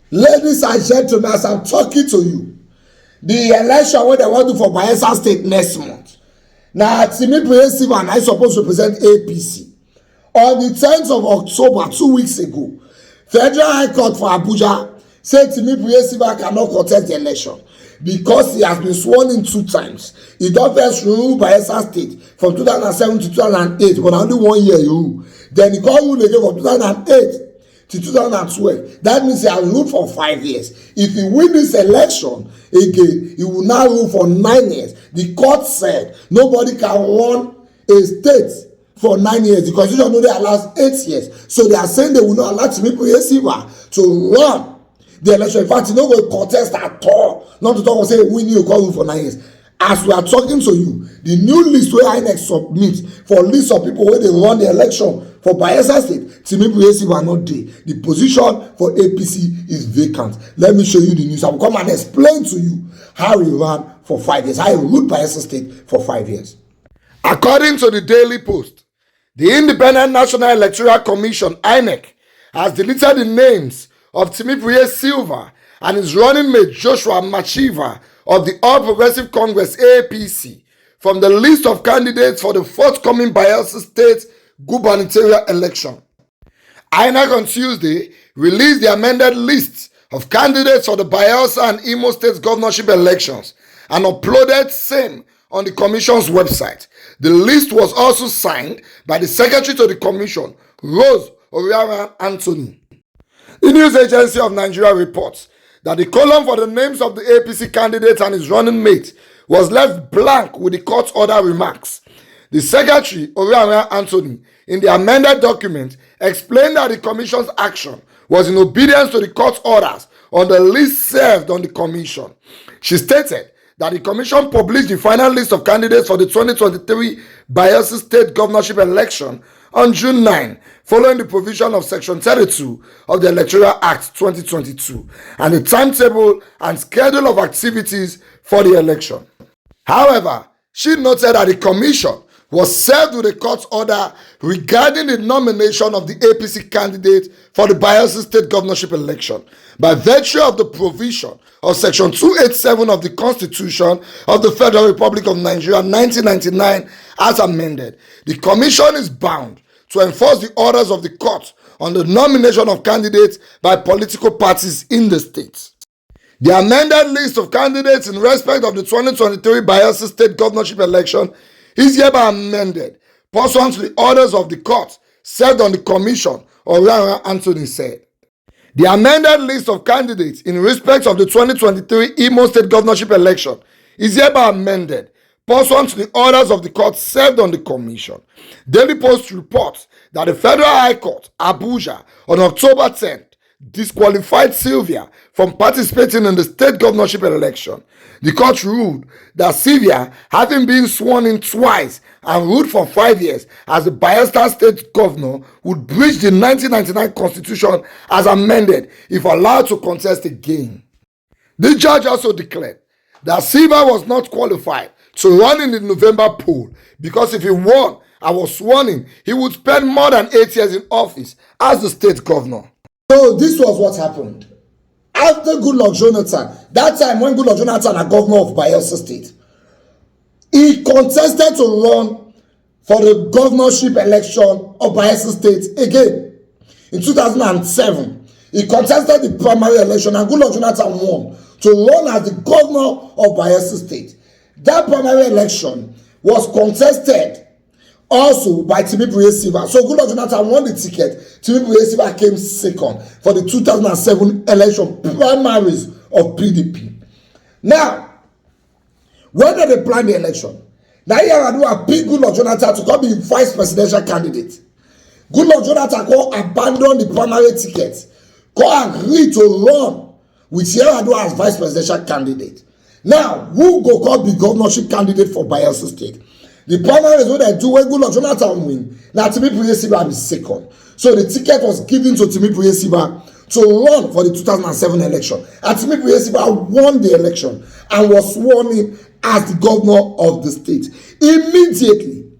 Ladies and gentlemen, as I'm talking to you, the election wey dem wan do for Bayelsa State next month, na Timipreye Sylva na suppose represent APC. On the 10th of October, 2 weeks ago, Federal High Court for Abuja said Timipreye Sylva cannot contest the election because he has been sworn in 2 times. He don first rule Bayelsa State from 2007 to 2008, but only 1 year he rule. Then he come rule again from 2008 to 2012. That means he has ruled for 5 years. If he win this election again, he will now rule for 9 years. The court said nobody can run a state for 9 years. The constitution only allows 8 years. So they are saying they will not allow Timipreye Sylva to run the election. In fact, he no go contest at all. Not to talk about say win you call rule for 9 years. As we are talking to you, the new list wey INEC submit for list of people wey dey run the election for Bayelsa State, Timipreye Sylva not dey. The position for APC is vacant. Let me show you the news. I will come and explain to you how he ran for 5 years, how he ruled Bayelsa State for 5 years. According to the Daily Post, the Independent National Electoral Commission (INEC) has deleted the names of Timipreye Sylva and his running mate Joshua Machiva of the All Progressive Congress (APC) from the list of candidates for the forthcoming Bayelsa State gubernatorial election. INEC on Tuesday released the amended list of candidates for the Bayelsa and Imo State governorship elections and uploaded same on the commission's website. The list was also signed by the secretary to the commission, Rose Oriara Anthony. The news agency of Nigeria reports that the column for the names of the APC candidate and his running mate was left blank with the court order remarks. The secretary, Oriara Anthony, in the amended document, explained that the commission's action was in obedience to the court orders on the list served on the commission. She stated that the commission published the final list of candidates for the 2023 Bayelsa State governorship election on June 9, following the provision of Section 32 of the Electoral Act 2022 and the timetable and schedule of activities for the election. However, she noted that the commission was served with a court order regarding the nomination of the APC candidate for the Bayelsa State governorship election by virtue of the provision of Section 287 of the Constitution of the Federal Republic of Nigeria 1999 as amended. The commission is bound to enforce the orders of the court on the nomination of candidates by political parties in the state. The amended list of candidates in respect of the 2023 Bayelsa State governorship election is hereby amended pursuant to the orders of the court served on the commission, Oriara Anthony said. The amended list of candidates in respect of the 2023 Imo State governorship election is hereby amended pursuant to the orders of the court served on the commission. Daily Post reports that the Federal High Court, Abuja, on October 10th, disqualified Sylvia from participating in the state governorship election. The court ruled that Sylvia, having been sworn in twice and ruled for 5 years as the Bayelsa State governor, would breach the 1999 constitution as amended if allowed to contest again. The judge also declared that Sylvia was not qualified to run in the November poll because if he won and was sworn in, he would spend more than 8 years in office as the state governor. So this was what happened. After Goodluck Jonathan, that time when Goodluck Jonathan was governor of Bayelsa State, he contested to run for the governorship election of Bayelsa State again. In 2007, he contested the primary election and Goodluck Jonathan won to run as the governor of Bayelsa State. That primary election was contested also by Timipreye Sylva. So Goodluck Jonathan won the ticket. Timipreye Sylva came second for the 2007 election primaries of PDP. Now, when they planned the election, now Yar'Adua picked Goodluck Jonathan to come be vice presidential candidate. Goodluck Jonathan go abandon the primary ticket, go agree to run with Yar'Adua as vice presidential candidate. Now, who go call the governorship candidate for Bayelsa State? The primaries wey dem do when Goodluck Jonathan win, na Timipreye Sylva be second. So the ticket was given to Timipreye Sylva to run for the 2007 election. And Timipreye Sylva won the election and was sworn in as the governor of the state. Immediately,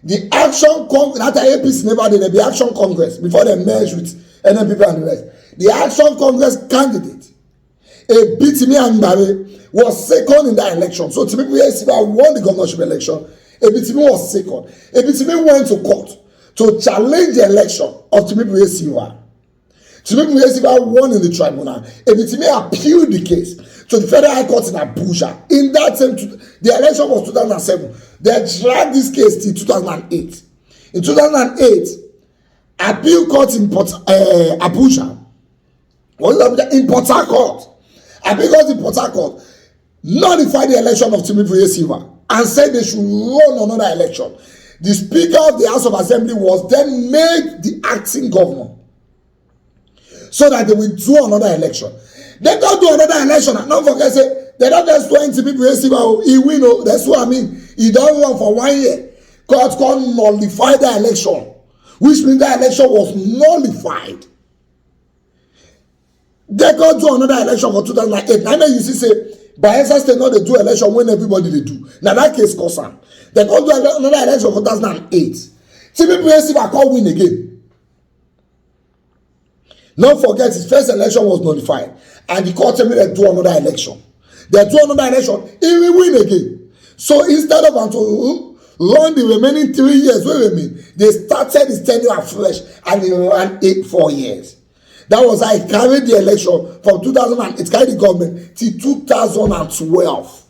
the Action Congress, that APC never did, the Action Congress, before they merged with NNPP and the rest, the Action Congress candidate, Ebitimi Angbare, was second in that election. So Timipreye Sylva won the governorship election. Ebitimi was second. Ebitimi went to court to challenge the election of Timipreye Sylva. Timipreye Sylva won in the tribunal. Ebitimi appealed the case to the Federal High Court in Abuja. In that same, the election was 2007. They dragged this case till 2008. In 2008, appeal court in Abuja, in Port Harcourt, appeal court in Port Harcourt nullified the election of Timipreye Sylva and said they should run another election. The Speaker of the House of Assembly was then made the acting governor so that they will do another election. They don't do another election and don't forget, say, they don't just do Timipreye Sylva, he win, oh, that's what I mean. He don't run for 1 year. Court can nullify the election, which means the election was nullified. They can't do another election for 2008. Now you see, say, Bayelsa State not they do election when everybody they do. Now that case concern. They can't do another election for 2008. Timipreye Sylva can't win again. Don't forget his first election was nullified. And the court tell me they do another election. They do another election, he will win again. So instead of to run the remaining 3 years, they started his tenure afresh and he ran 4 years. That was how he carried the election from 2008, it carried the government till 2012.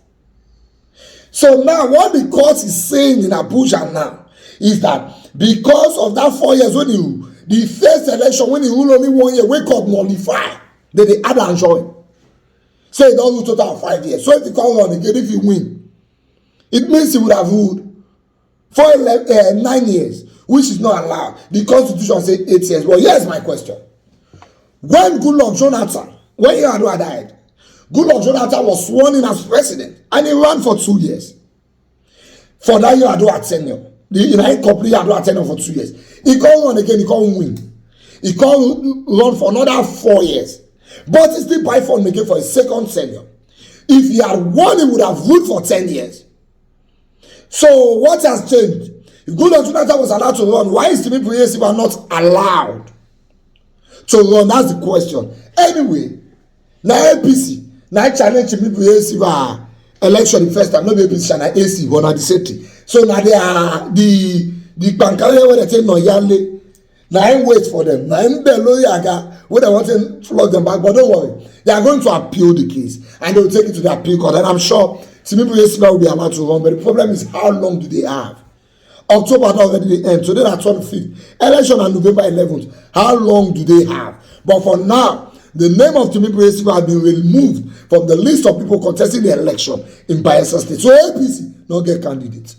So now what the court is saying in Abuja now is that because of that 4 years when the first election when he ruled only 1 year, we court nullify, then they add and join. So he don't rule total of 5 years. So if he come on again, if he win, it means he would have ruled for 9 years, which is not allowed. The constitution says 8 years. Well, here's my question. When Goodluck Jonathan, when Yar'Adua died, Goodluck Jonathan was sworn in as president and he ran for 2 years. For that Yar'Adua tenure, the INEC complete Yar'Adua tenure for 2 years. He can't run again, he can't win. He can't run for another 4 years. But he still buy for again for his second tenure. If he had won, he would have ruled for 10 years. So what has changed? If Goodluck Jonathan was allowed to run, why is Timipreye Sylva not allowed to run? That's the question. Anyway, now APC, now challenge Timipreye Sylva election the first time, not APC, now AC, but not the same thing. So now they are the Pankale where they say no yale. Now I wait for them. Now I'm the lawyer where they want to flog them back, but don't worry, they are going to appeal the case and they will take it to the appeal court, and I'm sure Timipreye Sylva will be allowed to run. But the problem is, how long do they have? October already the end. Today at 25th. Election on November 11th. How long do they have? But for now, the name of Timipreye Sylva has been removed from the list of people contesting the election in Bayelsa State. So APC not get candidates.